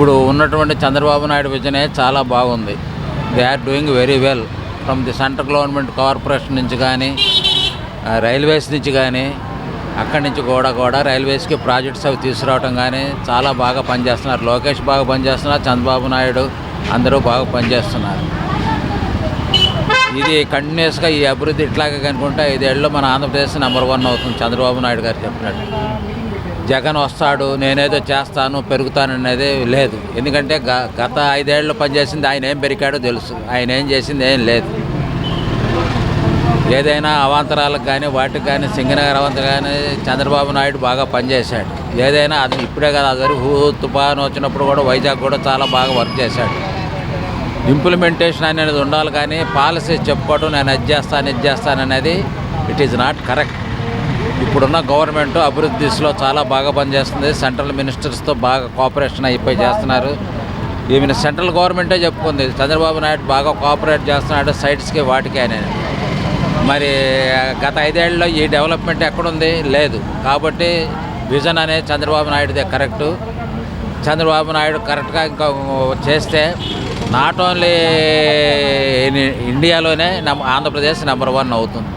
ఇప్పుడు ఉన్నటువంటి చంద్రబాబు నాయుడు విజనే చాలా బాగుంది. They are doing very well from the central government corporation నుంచి కానీ, రైల్వేస్ నుంచి కానీ, అక్కడి నుంచి కూడా రైల్వేస్కి ప్రాజెక్ట్స్ అవి తీసుకురావడం కానీ చాలా బాగా పనిచేస్తున్నారు. లోకేష్ బాగా పనిచేస్తున్నారు, చంద్రబాబు నాయుడు అందరూ బాగా పనిచేస్తున్నారు. ఇది కంటిన్యూస్గా ఈ అభివృద్ధి ఇట్లాగే కనుకుంటే 5 ఏళ్ళలో మన ఆంధ్రప్రదేశ్ నెంబర్ 1 అవుతుంది. చంద్రబాబు నాయుడు గారు చెప్పినట్టు జగన్ వస్తాడు, నేనేదో చేస్తాను, పెరుగుతాననేది లేదు. ఎందుకంటే గత 5 ఏళ్ళు పనిచేసింది ఆయన ఏం పెరిగాడో తెలుసు, ఆయన ఏం చేసింది ఏం లేదు. ఏదైనా అవాంతరాలకు కానీ వాటికి కానీ సింగనగర్ అవంతరం కానీ చంద్రబాబు నాయుడు బాగా పనిచేశాడు. ఏదైనా అది ఇప్పుడే కదా, అది తుఫాను వచ్చినప్పుడు కూడా వైజాగ్ కూడా చాలా బాగా వర్క్ చేశాడు. ఇంప్లిమెంటేషన్ అనేది ఉండాలి కానీ పాలసీ చెప్పుకోవడం నేను అది చేస్తాను అనేది ఇట్ ఈజ్ నాట్ కరెక్ట్. ఇప్పుడున్న గవర్నమెంట్ అభివృద్ధి దిశలో చాలా బాగా పనిచేస్తుంది. సెంట్రల్ మినిస్టర్స్తో బాగా కోఆపరేషన్ అయిపోయి చేస్తున్నారు. ఈవెన్ సెంట్రల్ గవర్నమెంటే చెప్పుకుంది చంద్రబాబు నాయుడు బాగా కోఆపరేట్ చేస్తున్నాడు సైట్స్కి వాటికి అనేది. మరి గత 5 ఏళ్ళలో ఈ డెవలప్మెంట్ ఎక్కడుంది? లేదు. కాబట్టి విజన్ అనేది చంద్రబాబు నాయుడుదే కరెక్టు. చంద్రబాబు నాయుడు కరెక్ట్గా ఇంకా చేస్తే నాట్ ఓన్లీ ఇండియాలోనే ఆంధ్రప్రదేశ్ నెంబర్ 1 అవుతుంది.